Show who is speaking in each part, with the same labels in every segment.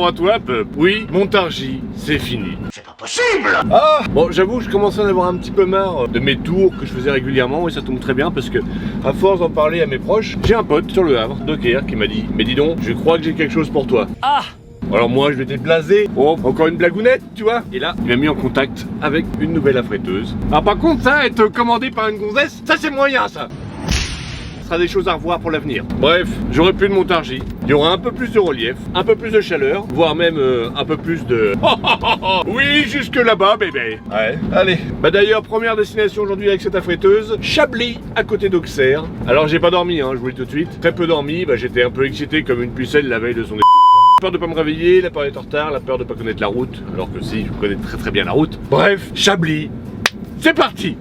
Speaker 1: bonjour à toi, peuple. Oui, Montargis, c'est fini.
Speaker 2: C'est pas possible!
Speaker 1: Ah! Bon, j'avoue, je commençais à en avoir un petit peu marre de mes tours que je faisais régulièrement, et ça tombe très bien parce que, à force d'en parler à mes proches, j'ai un pote sur le Havre, Docker, qui m'a dit: mais dis donc, je crois que j'ai quelque chose pour toi. Ah! Alors moi je m'étais blasé, oh encore une blagounette tu vois. Et là il m'a mis en contact avec une nouvelle affréteuse. Ah par contre ça, être commandé par une gonzesse, ça c'est moyen ça. Ce sera des choses à revoir pour l'avenir. Bref, j'aurai plus de Montargis. Il y aura un peu plus de relief, un peu plus de chaleur, voire même un peu plus de... Oui, jusque là-bas bébé. Ouais, allez. Bah d'ailleurs, première destination aujourd'hui avec cette affréteuse, Chablis, à côté d'Auxerre. Alors j'ai pas dormi, hein, je vous le dis tout de suite. Très peu dormi, bah j'étais un peu excité comme une pucelle la veille de son... Peur de pas me réveiller, la peur d'être en retard, la peur de pas connaître la route, alors que si, je connais très très bien la route. Bref, Chablis, c'est parti!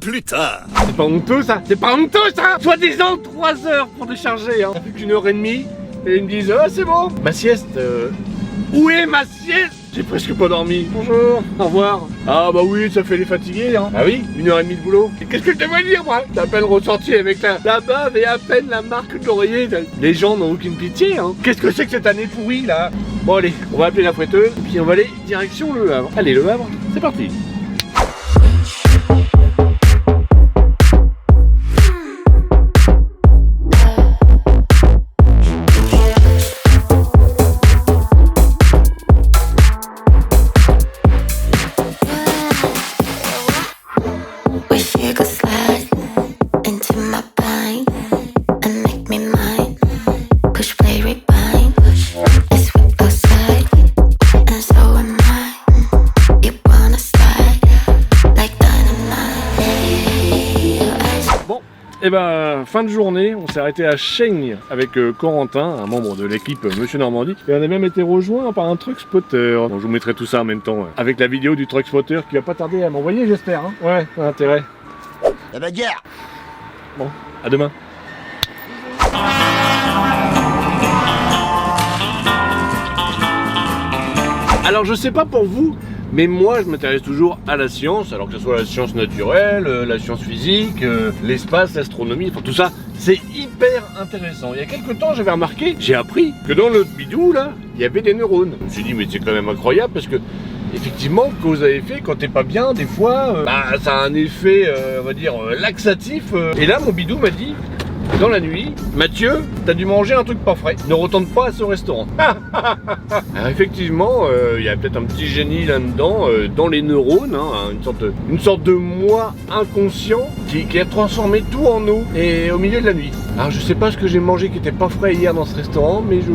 Speaker 2: Plus tard.
Speaker 1: C'est pas honteux ça, c'est pas honteux ça. Soi-disant 3 heures pour décharger, hein. Ça fait qu'1 heure et demie, et ils me disent ah c'est bon. Ma sieste, où est ma sieste? J'ai presque pas dormi. Bonjour, au revoir. Ah bah oui, ça fait les fatigués, hein. Ah oui, 1 heure et demie de boulot. Et qu'est-ce que je devrais dire moi? T'as à peine ressorti avec la bave et à peine la marque de l'oreiller. Les gens n'ont aucune pitié, hein. Qu'est-ce que c'est que cette année pourrie là? Bon allez, on va appeler la fouetteuse, puis on va aller direction Le Havre. Allez Le Havre, c'est parti. Et ben, fin de journée, on s'est arrêté à Chaigne avec Corentin, un membre de l'équipe Monsieur Normandie. Et on a même été rejoint par un truck spotter. Bon, je vous mettrai tout ça en même temps, avec la vidéo du truck spotter qui va pas tarder à m'envoyer, j'espère. Hein. Ouais, pas intérêt.
Speaker 2: La bagarre!
Speaker 1: Bon, à demain. Alors je sais pas pour vous, mais moi je m'intéresse toujours à la science, alors que ce soit la science naturelle, la science physique, l'espace, l'astronomie, enfin tout ça, c'est hyper intéressant. Il y a quelques temps j'avais remarqué, j'ai appris que dans le bidou là, il y avait des neurones. Je me suis dit mais c'est quand même incroyable parce que effectivement, cause à effet, quand t'es pas bien, des fois, ça a un effet, on va dire, laxatif. Et là mon bidou m'a dit, dans la nuit, Mathieu, t'as dû manger un truc pas frais, ne retourne pas à ce restaurant. Alors effectivement, il y a peut-être un petit génie là-dedans, dans les neurones, hein, une sorte de moi inconscient qui a transformé tout en eau, et au milieu de la nuit. Alors je sais pas ce que j'ai mangé qui était pas frais hier dans ce restaurant, mais j'ai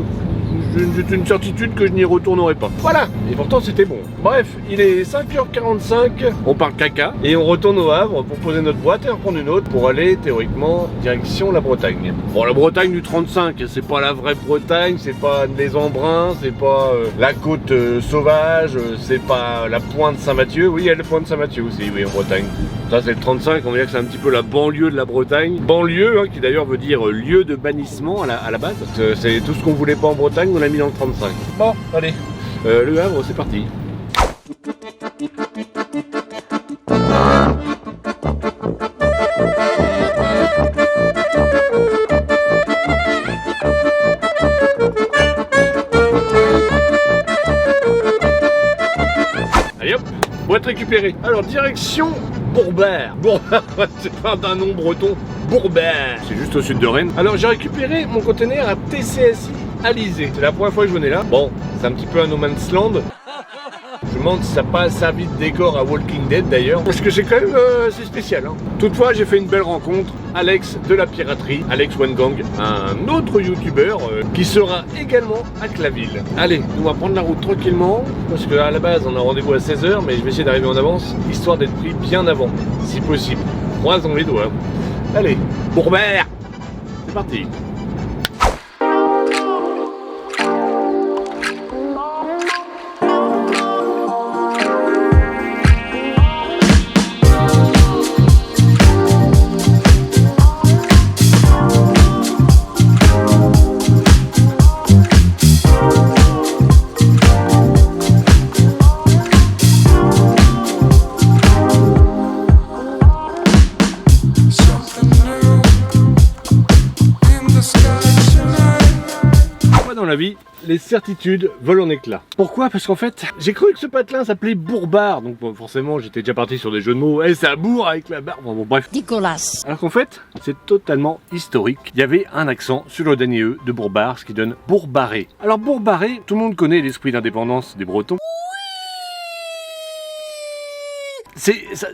Speaker 1: une certitude que je n'y retournerai pas. Voilà, et pourtant c'était bon. Bref, il est 5h45, on part caca, et on retourne au Havre pour poser notre boîte et en prendre une autre pour aller théoriquement direction la Bretagne. Bon, la Bretagne du 35, c'est pas la vraie Bretagne, c'est pas les Embruns, c'est pas la côte sauvage, c'est pas la pointe Saint-Mathieu. Oui, il y a la pointe Saint-Mathieu aussi, oui, en Bretagne. Ça c'est le 35, on va dire que c'est un petit peu la banlieue de la Bretagne. Banlieue, hein, qui d'ailleurs veut dire lieu de bannissement à la base. C'est tout ce qu'on voulait pas en Bretagne, on l'a mis dans le 35. Bon, allez, Le Havre, c'est parti. Allez hop, boîte récupérée. Alors direction Bourbère. Bourbère, c'est pas d'un nom breton. Bourbère, c'est juste au sud de Rennes. Alors j'ai récupéré mon conteneur à TCSI Alizé. C'est la première fois que je venais là. Bon, c'est un petit peu un no man's land. Je me demande si ça n'a pas servi de décor à Walking Dead d'ailleurs, parce que c'est quand même c'est spécial. Hein. Toutefois, j'ai fait une belle rencontre, Alex de la piraterie, Alex One Gang, un autre youtubeur qui sera également à Claville. Allez, on va prendre la route tranquillement, parce qu'à la base on a rendez-vous à 16h, mais je vais essayer d'arriver en avance, histoire d'être pris bien avant, si possible. Croisons les doigts. Allez, Bourbère! parti. Dans la vie, les certitudes volent en éclats. Pourquoi? Parce qu'en fait, j'ai cru que ce patelin s'appelait Bourbard. Donc bon, forcément, j'étais déjà parti sur des jeux de mots. Eh, ça bourre avec la barre. Bon, bref.
Speaker 3: Nicolas.
Speaker 1: Alors qu'en fait, c'est totalement historique. Il y avait un accent sur le dernier E de Bourbard, ce qui donne Bourbaré. Alors Bourbaré, tout le monde connaît l'esprit d'indépendance des Bretons. Ça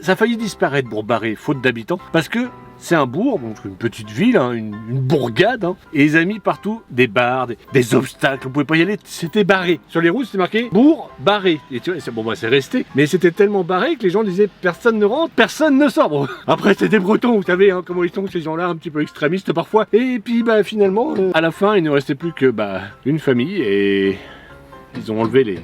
Speaker 1: a failli disparaître, Bourbaré, faute d'habitants, parce que c'est un bourg, donc une petite ville, hein, une bourgade, hein, et ils ont mis partout des barres, des obstacles, on pouvait pas y aller, c'était barré. Sur les routes, c'était marqué bourg barré. Et tu vois, bon, bah, c'est resté, mais c'était tellement barré que les gens disaient personne ne rentre, personne ne sort. Bon, après, c'était des Bretons, vous savez, hein, comment ils sont ces gens-là, un petit peu extrémistes parfois. Et puis, bah, finalement, à la fin, il ne restait plus que une famille, et ils ont enlevé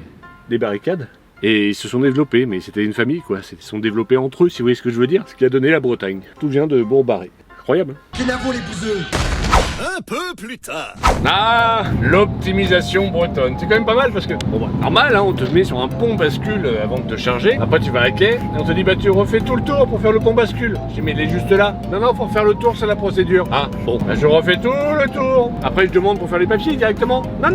Speaker 1: les barricades. Et ils se sont développés, mais c'était une famille quoi, ils se sont développés entre eux si vous voyez ce que je veux dire, ce qui a donné la Bretagne. Tout vient de Bourbaré. Incroyable.
Speaker 2: Énervons les bouseux. Un peu plus tard.
Speaker 1: Ah, l'optimisation bretonne, c'est quand même pas mal parce que, bon bah, normal, hein, on te met sur un pont bascule avant de te charger, après tu vas à quai, et on te dit bah tu refais tout le tour pour faire le pont bascule. Je dis mais il est juste là. Non, faut faire le tour, c'est la procédure. Ah, bon, bah, je refais tout le tour. Après je demande pour faire les papiers directement. Non,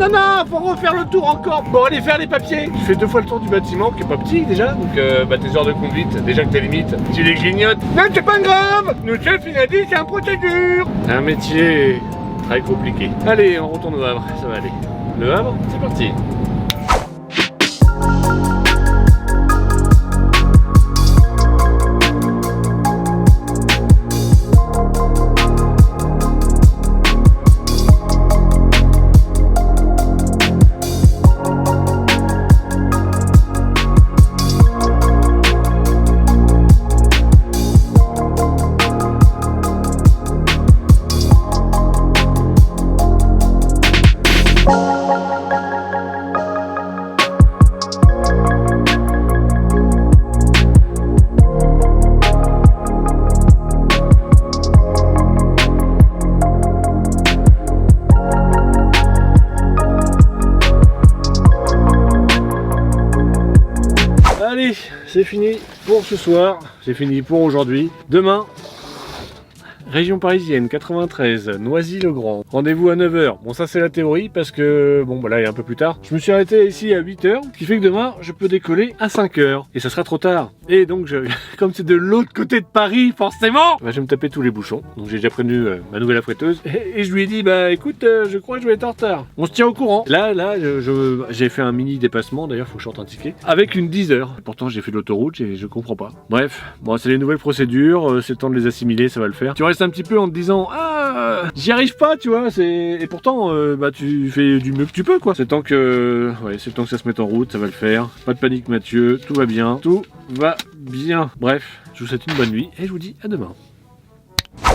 Speaker 1: faut refaire le tour encore. Bon, allez faire les papiers. Tu fais 2 fois le tour du bâtiment qui est pas petit déjà, donc tes heures de conduite, déjà que t'es limite, tu les grignotes. Non, c'est pas grave, nous chef il a dit c'est un procédure. Un métier très compliqué. Allez, on retourne au Havre, ça va aller. Le Havre, c'est parti. Allez, c'est fini pour ce soir, c'est fini pour aujourd'hui. Demain, région parisienne, 93, Noisy-le-Grand. Rendez-vous à 9h. Bon, ça c'est la théorie parce que, bon, bah là il est un peu plus tard. Je me suis arrêté ici à 8h, ce qui fait que demain, je peux décoller à 5h. Et ça sera trop tard. Et donc, comme c'est de l'autre côté de Paris, forcément, bah, je vais me taper tous les bouchons. Donc j'ai déjà prévenu ma nouvelle affréteuse. Et je lui ai dit, bah écoute, je crois que je vais être en retard. On se tient au courant. Là, j'ai fait un mini dépassement, d'ailleurs, faut que je sorte un ticket. Avec une 10 heures. Pourtant, j'ai fait de l'autoroute et je comprends pas. Bref, bon, c'est les nouvelles procédures, c'est le temps de les assimiler, ça va le faire. Tu restes un petit peu en te disant, ah, j'y arrive pas, tu vois, et pourtant, bah tu fais du mieux que tu peux, quoi. C'est le temps que ça se mette en route, ça va le faire. Pas de panique, Mathieu, tout va bien, tout va bien. Bref, je vous souhaite une bonne nuit et je vous dis à demain.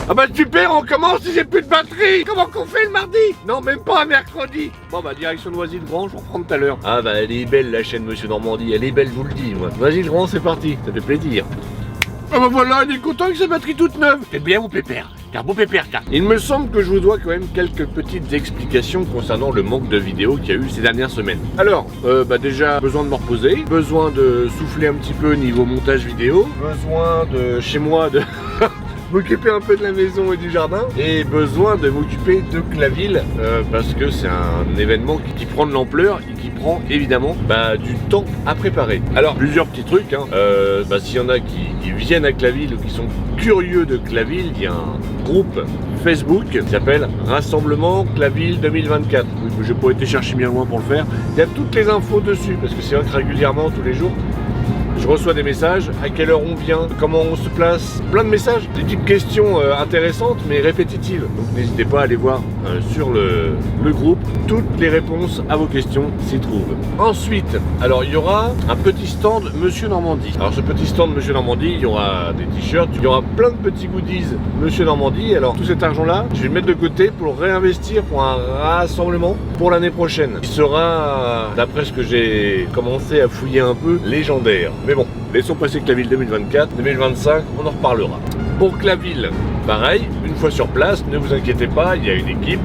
Speaker 1: Ah bah super, on commence si j'ai plus de batterie. Comment qu'on fait le mardi? Non, même pas un mercredi. Bon bah direction Noisy-le-Grand, je vous reprends tout à l'heure. Ah bah elle est belle la chaîne Monsieur Normandie, elle est belle, je vous le dis moi. Noisy-le-Grand, c'est parti, ça fait plaisir. Ah bah voilà, il est content avec sa batterie toute neuve. C'est bien mon pépère, car beau pépère car. Il me semble que je vous dois quand même quelques petites explications concernant le manque de vidéos qu'il y a eu ces dernières semaines. Alors, bah déjà, besoin de me reposer, besoin de souffler un petit peu niveau montage vidéo, besoin de, chez moi, de m'occuper un peu de la maison et du jardin, et besoin de m'occuper de Claville, parce que c'est un événement qui prend de l'ampleur et qui prend évidemment du temps à préparer. Alors plusieurs petits trucs, hein. S'il y en a qui viennent à Claville ou qui sont curieux de Claville, il y a un groupe Facebook qui s'appelle Rassemblement Claville 2024. Oui, j'ai pas été chercher bien loin pour le faire. Il y a toutes les infos dessus, parce que c'est vrai que régulièrement, tous les jours, Je reçois des messages, à quelle heure on vient, comment on se place, plein de messages, des petites questions intéressantes mais répétitives. Donc n'hésitez pas à aller voir sur le groupe, toutes les réponses à vos questions s'y trouvent. Ensuite, alors il y aura un petit stand Monsieur Normandie. Alors ce petit stand Monsieur Normandie, il y aura des t-shirts, il y aura plein de petits goodies Monsieur Normandie. Alors tout cet argent-là, je vais le mettre de côté pour le réinvestir pour un rassemblement pour l'année prochaine. Il sera, d'après ce que j'ai commencé à fouiller un peu, légendaire. Mais bon, laissons passer Claville 2024, 2025, on en reparlera. Pour Claville, pareil, une fois sur place, ne vous inquiétez pas, il y a une équipe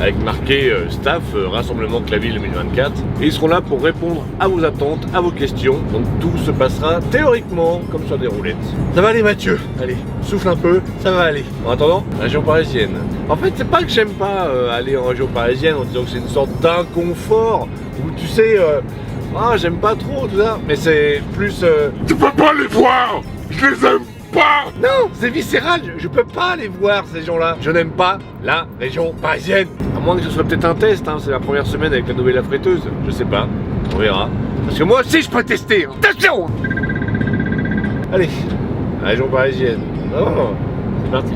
Speaker 1: avec marqué staff Rassemblement Claville 2024 et ils seront là pour répondre à vos attentes, à vos questions. Donc tout se passera théoriquement comme sur des roulettes. Ça va aller Mathieu, allez, souffle un peu, ça va aller. En attendant, région parisienne. En fait, c'est pas que j'aime pas aller en région parisienne en disant que c'est une sorte d'inconfort où tu sais, ah j'aime pas trop tout ça, mais c'est plus...
Speaker 3: Tu peux pas les voir, je les aime pas.
Speaker 1: Non, c'est viscéral, je peux pas les voir ces gens-là. Je n'aime pas la région parisienne. À moins que ce soit peut-être un test, hein. C'est la première semaine avec la nouvelle affréteuse, je sais pas, on verra. Parce que moi aussi je peux tester, attention. Allez, la région parisienne, oh, c'est parti.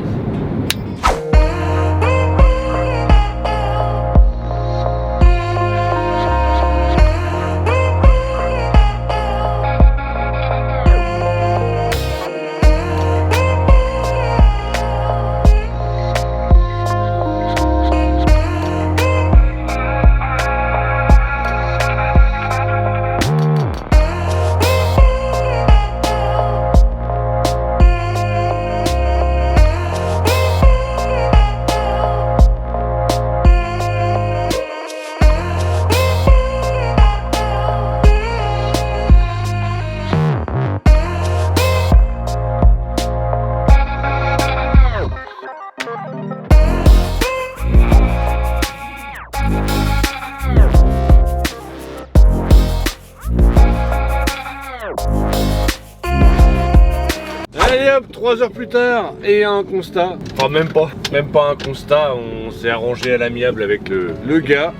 Speaker 1: Allez hop, 3 heures plus tard, et un constat. Enfin même pas un constat, on s'est arrangé à l'amiable avec le gars.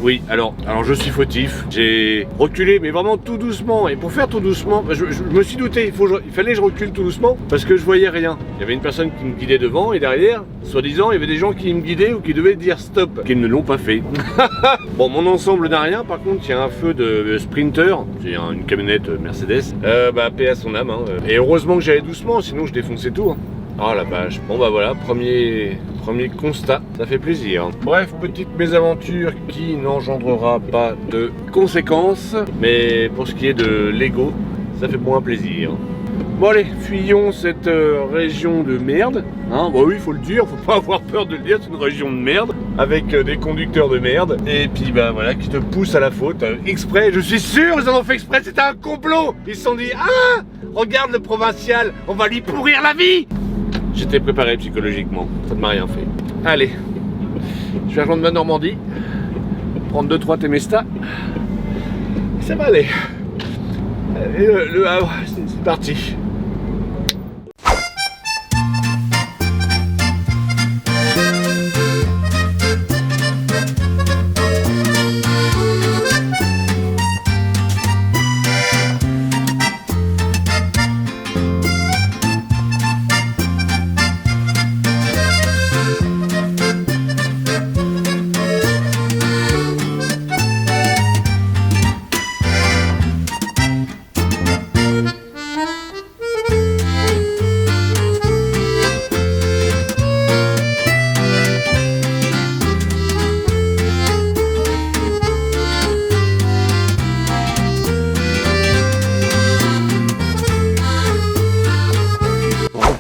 Speaker 1: Oui, alors je suis fautif, j'ai reculé mais vraiment tout doucement, et pour faire tout doucement, je me suis douté, il fallait que je recule tout doucement parce que je voyais rien. Il y avait une personne qui me guidait devant et derrière, soi-disant, il y avait des gens qui me guidaient ou qui devaient dire stop, qui ne l'ont pas fait. Bon, mon ensemble n'a rien, par contre il y a un feu de Sprinter, c'est une camionnette Mercedes, paix à son âme, hein. Et heureusement que j'allais doucement, sinon je défonçais tout, hein. Oh la vache, bon bah voilà, premier constat, ça fait plaisir. Bref, petite mésaventure qui n'engendrera pas de conséquences, mais pour ce qui est de l'ego, ça fait moins plaisir. Bon allez, fuyons cette région de merde, hein, bah oui, faut le dire, faut pas avoir peur de le dire, c'est une région de merde, avec des conducteurs de merde, et puis bah voilà, qui te poussent à la faute, exprès, je suis sûr, ils en ont fait exprès, c'était un complot. Ils se sont dit, ah, regarde le provincial, on va lui pourrir la vie. J'étais préparé psychologiquement, ça ne m'a rien fait. Allez, je vais rejoindre ma Normandie, prendre 2-3 Temesta, ça va aller. Et le Havre, c'est parti.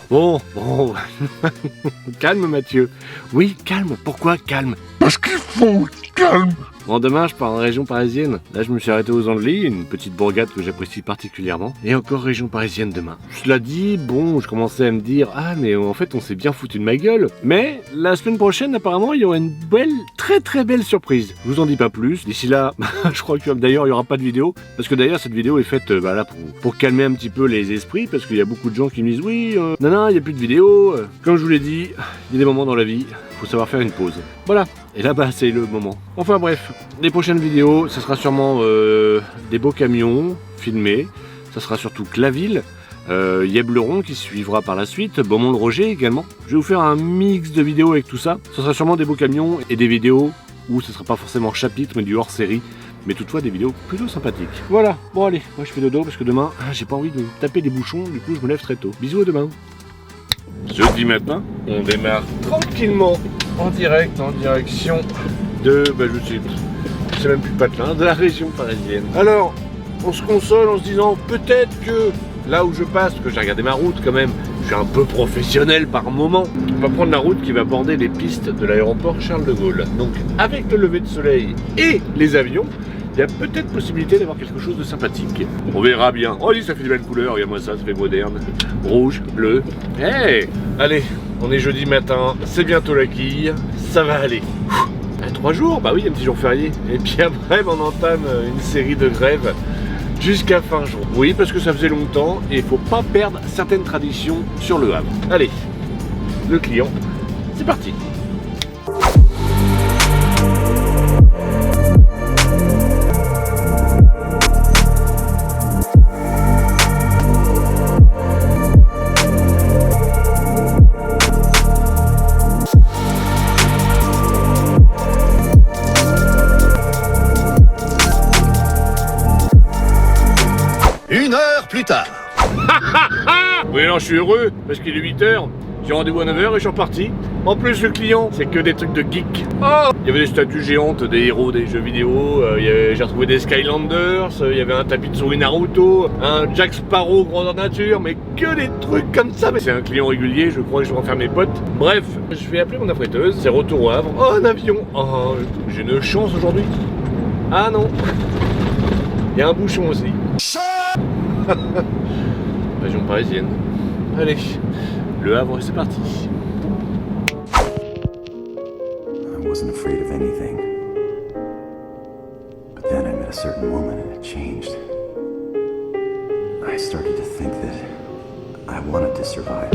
Speaker 1: Bon, calme Mathieu. Oui, calme, pourquoi calme?
Speaker 3: Parce qu'il faut calme.
Speaker 1: Bon, demain je pars en région parisienne. Là je me suis arrêté aux Andelys, une petite bourgade que j'apprécie particulièrement. Et encore région parisienne demain. Cela dit, bon, je commençais à me dire, ah mais en fait on s'est bien foutu de ma gueule. Mais la semaine prochaine apparemment il y aura une belle, très belle surprise. Je vous en dis pas plus. D'ici là, je crois que d'ailleurs il n'y aura pas de vidéo. Parce que d'ailleurs cette vidéo est faite là pour calmer un petit peu les esprits. Parce qu'il y a beaucoup de gens qui me disent, oui, non, il n'y a plus de vidéo. Comme je vous l'ai dit, il y a des moments dans la vie, faut savoir faire une pause. Voilà. Et là bas c'est le moment. Enfin bref, les prochaines vidéos, ce sera sûrement des beaux camions filmés. ça sera surtout Claville, Yebleron qui suivra par la suite, Beaumont-le-Roger également. Je vais vous faire un mix de vidéos avec tout ça. Ce sera sûrement des beaux camions et des vidéos où ce sera pas forcément chapitre mais du hors-série. Mais toutefois des vidéos plutôt sympathiques. Voilà, bon allez, moi je fais dodo parce que demain, j'ai pas envie de me taper des bouchons, du coup je me lève très tôt. Bisous à demain. Jeudi matin, on démarre tranquillement en direct, en direction de, je sais même plus le patelin, de la région parisienne. Alors, on se console en se disant peut-être que là où je passe, parce que j'ai regardé ma route quand même, je suis un peu professionnel par moment, on va prendre la route qui va border les pistes de l'aéroport Charles de Gaulle. Donc avec le lever de soleil et les avions, il y a peut-être possibilité d'avoir quelque chose de sympathique. On verra bien. Oh, ça fait des belles couleurs, regarde-moi ça fait moderne. Rouge, bleu. Hey, allez, on est jeudi matin, c'est bientôt la quille, ça va aller. 3 jours, bah oui, il y a un petit jour férié. Et puis après, on entame une série de grèves jusqu'à fin juin. Oui, parce que ça faisait longtemps et il faut pas perdre certaines traditions sur le Havre. Allez, le client, c'est parti.
Speaker 2: Une heure plus tard.
Speaker 1: Oui, alors je suis heureux parce qu'il est 8h. J'ai rendez-vous à 9h et je suis reparti. En plus, le client, c'est que des trucs de geek. Oh, il y avait des statues géantes des héros des jeux vidéo. J'ai retrouvé des Skylanders. Il y avait un tapis de souris Naruto, un Jack Sparrow grandeur nature, mais que des trucs comme ça. Mais c'est un client régulier, je crois que je vais en faire mes potes. Bref, je vais appeler mon affréteuse. C'est retour au Havre. Oh, un avion. Oh, j'ai une chance aujourd'hui. Ah non. Il y a un bouchon aussi. Région parisienne. Allez, le Havre, c'est parti.
Speaker 4: I wasn't afraid of anything. But then I met a certain woman and it changed. I started to think that I wanted to survive.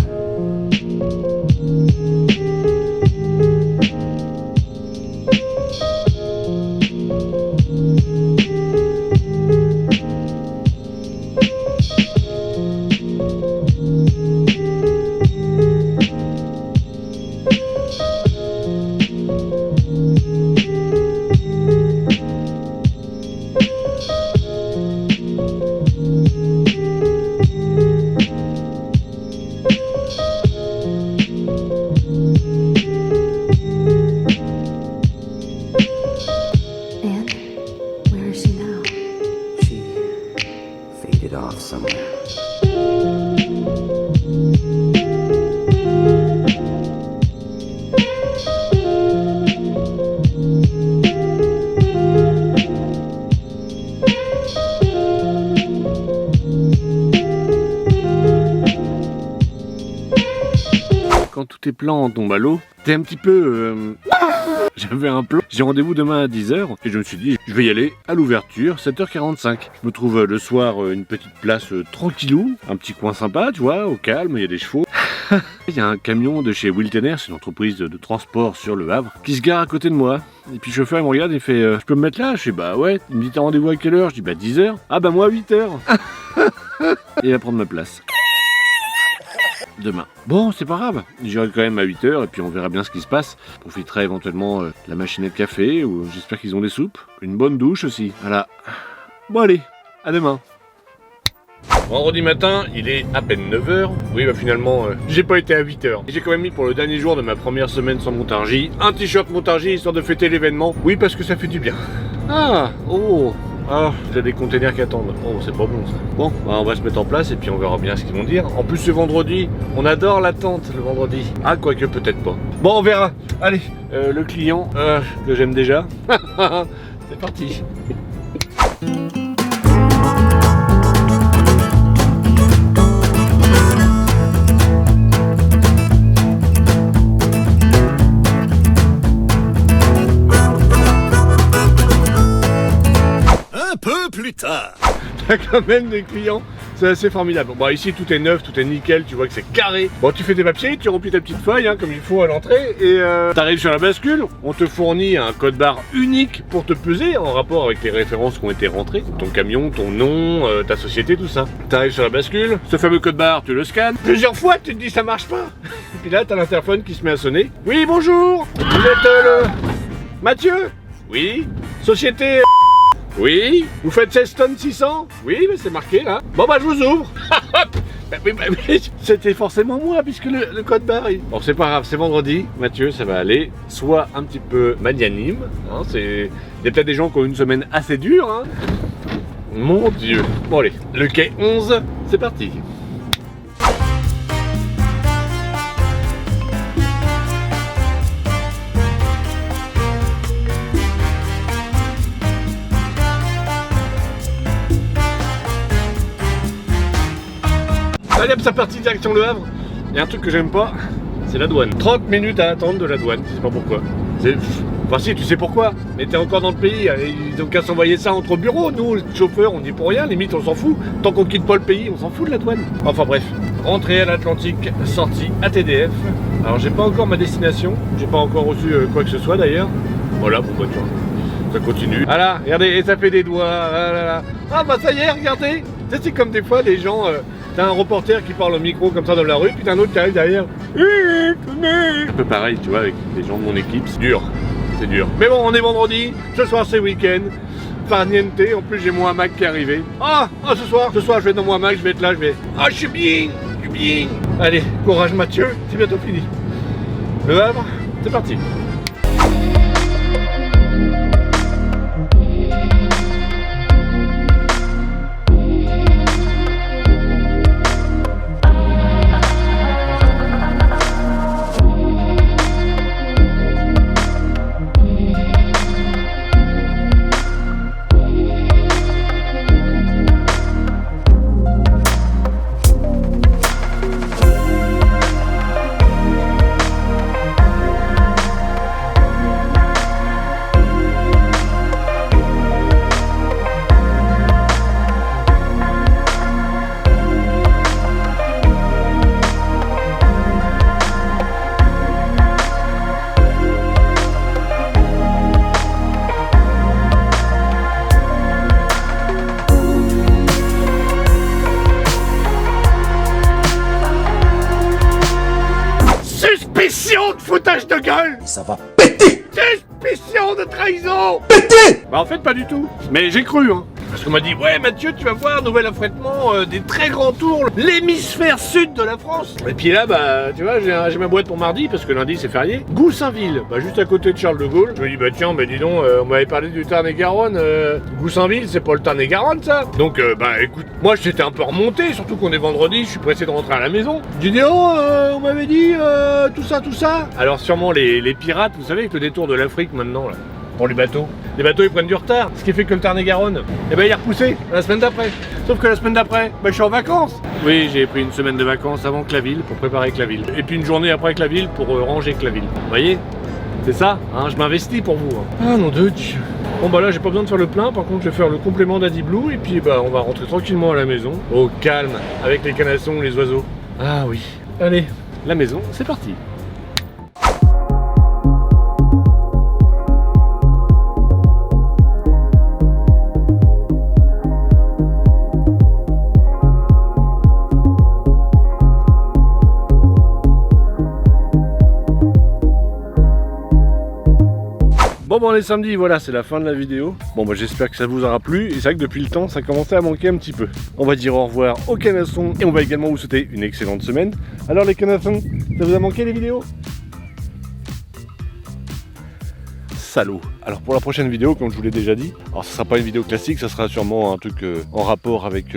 Speaker 4: Somewhere.
Speaker 1: Quand tous tes plans tombent à l'eau, t'es un petit peu... J'avais un plan, j'ai rendez-vous demain à 10h et je me suis dit je vais y aller à l'ouverture 7h45. Je me trouve le soir une petite place tranquillou, un petit coin sympa, tu vois, au calme, il y a des chevaux. Il y a un camion de chez Wiltener, c'est une entreprise de transport sur le Havre, qui se gare à côté de moi. Et puis le chauffeur il me regarde et il fait je peux me mettre là? Je fais bah ouais. Il me dit t'as rendez-vous à quelle heure? Je dis bah 10h. Ah bah moi à 8h. Et il va prendre ma place. Demain. Bon, c'est pas grave, j'irai quand même à 8h et puis on verra bien ce qui se passe. Je profiterai éventuellement de la machinette café ou j'espère qu'ils ont des soupes. Une bonne douche aussi, voilà. Bon allez, à demain. Vendredi matin, il est à peine 9h. Oui, bah finalement, j'ai pas été à 8h. J'ai quand même mis pour le dernier jour de ma première semaine sans Montargis un t-shirt Montargis histoire de fêter l'événement. Oui, parce que ça fait du bien. Ah, oh. Ah, il y a des containers qui attendent. Oh, c'est pas bon ça. Bon, bah, on va se mettre en place et puis on verra bien ce qu'ils vont dire. En plus, ce vendredi, on adore l'attente le vendredi. Ah, quoique peut-être pas. Bon, on verra. Allez, le client que j'aime déjà. C'est parti.
Speaker 2: Un peu plus tard.
Speaker 1: T'as quand même des clients, c'est assez formidable. Bon, ici tout est neuf, tout est nickel, tu vois que c'est carré. Bon, tu fais tes papiers, tu remplis ta petite feuille hein, comme il faut à l'entrée et t'arrives sur la bascule. On te fournit un code barre unique pour te peser en rapport avec les références qui ont été rentrées. Ton camion, ton nom, ta société, tout ça. T'arrives sur la bascule, ce fameux code barre, tu le scannes. Plusieurs fois, tu te dis ça marche pas. Et puis là, t'as l'interphone qui se met à sonner. Oui, bonjour, vous êtes le... Mathieu? Oui. Société... Oui. Vous faites 16 tonnes 600? Oui, mais c'est marqué là. Bon bah je vous ouvre. Mais c'était forcément moi puisque le code barre... Bon c'est pas grave, c'est vendredi. Mathieu, ça va aller. Sois un petit peu magnanime. Hein, il y a peut-être des gens qui ont une semaine assez dure. Hein. Mon Dieu. Bon allez, le quai 11, c'est parti. Allez hop, c'est parti, direction Le Havre. Il y a un truc que j'aime pas, c'est la douane. 30 minutes à attendre de la douane, je sais pas pourquoi. Enfin si, tu sais pourquoi, mais t'es encore dans le pays, ils ont qu'à s'envoyer ça entre bureaux. Nous, les chauffeurs, on dit pour rien, limite on s'en fout. Tant qu'on quitte pas le pays, on s'en fout de la douane. Enfin bref, entrée à l'Atlantique, sortie à TDF. Alors j'ai pas encore ma destination, j'ai pas encore reçu quoi que ce soit d'ailleurs. Voilà, pour voiture. Ça continue. Voilà, regardez, et ça fait des doigts. Ah bah ça y est, regardez. C'est comme des fois les gens... T'as un reporter qui parle au micro comme ça dans la rue, puis t'as un autre qui arrive derrière. Un peu pareil, tu vois, avec les gens de mon équipe, c'est dur. C'est dur. Mais bon, on est vendredi, ce soir c'est week-end. Farniente, en plus j'ai mon hamac qui est arrivé. Ce soir je vais dans mon hamac, je vais être là, je vais... je suis bien. Allez, courage Mathieu, c'est bientôt fini. Le Havre, c'est parti. Suspicion de foutage de gueule!
Speaker 4: Ça va péter!
Speaker 1: Suspicion de trahison!
Speaker 4: Péter!
Speaker 1: Bah en fait pas du tout. Mais j'ai cru hein. Parce qu'on m'a dit ouais Mathieu tu vas voir nouvel affrètement des très grands tours, l'hémisphère sud de la France. Et puis là bah tu vois j'ai ma boîte pour mardi parce que lundi c'est férié. Goussainville, bah juste à côté de Charles de Gaulle. Je me dis bah tiens dis donc on m'avait parlé du Tarn-et-Garonne. Goussainville c'est pas le Tarn-et-Garonne ça. Donc bah écoute, moi j'étais un peu remonté, surtout qu'on est vendredi, je suis pressé de rentrer à la maison. J'ai dit oh on m'avait dit tout ça. Alors sûrement les pirates, vous savez avec le détour de l'Afrique maintenant là. Pour les bateaux ils prennent du retard, ce qui fait que le Tarn-et-Garonne, il est repoussé la semaine d'après. Sauf que la semaine d'après, je suis en vacances. Oui, j'ai pris une semaine de vacances avant Claville pour préparer Claville. Et puis une journée après Claville pour ranger Claville. Vous voyez? C'est ça, hein, je m'investis pour vous. Hein. Ah mon Dieu. Bon bah là j'ai pas besoin de faire le plein, par contre je vais faire le complément d'Adi Blue et puis bah on va rentrer tranquillement à la maison. Au calme, avec les canassons, les oiseaux. Ah oui. Allez, la maison, c'est parti. Bon on est samedi, voilà, c'est la fin de la vidéo. Bon bah j'espère que ça vous aura plu. Et c'est vrai que depuis le temps, ça commençait à manquer un petit peu. On va dire au revoir aux canassons et on va également vous souhaiter une excellente semaine. Alors les canassons, ça vous a manqué les vidéos? Salaud. Alors pour la prochaine vidéo, comme je vous l'ai déjà dit, alors ça sera pas une vidéo classique, ça sera sûrement un truc en rapport avec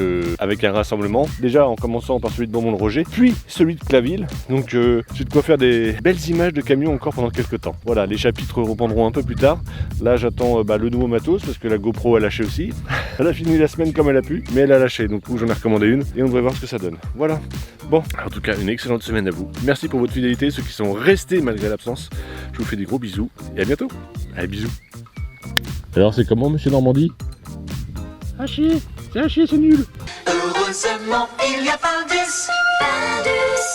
Speaker 1: un rassemblement. Déjà en commençant par celui de Beaumont-le-Roger, puis celui de Claville. Donc j'ai de quoi faire des belles images de camions encore pendant quelques temps. Voilà, les chapitres reprendront un peu plus tard. Là j'attends le nouveau matos parce que la GoPro a lâché aussi. Elle a fini la semaine comme elle a pu, mais elle a lâché, donc j'en ai recommandé une et on devrait voir ce que ça donne. Voilà. Bon, en tout cas une excellente semaine à vous. Merci pour votre fidélité, ceux qui sont restés malgré l'absence. Je vous fais des gros bisous et à bientôt. Allez, bisous. Alors c'est comment monsieur Normandie? À chier, c'est à chier, c'est nul.
Speaker 5: Heureusement, il y a Baldus. Baldus.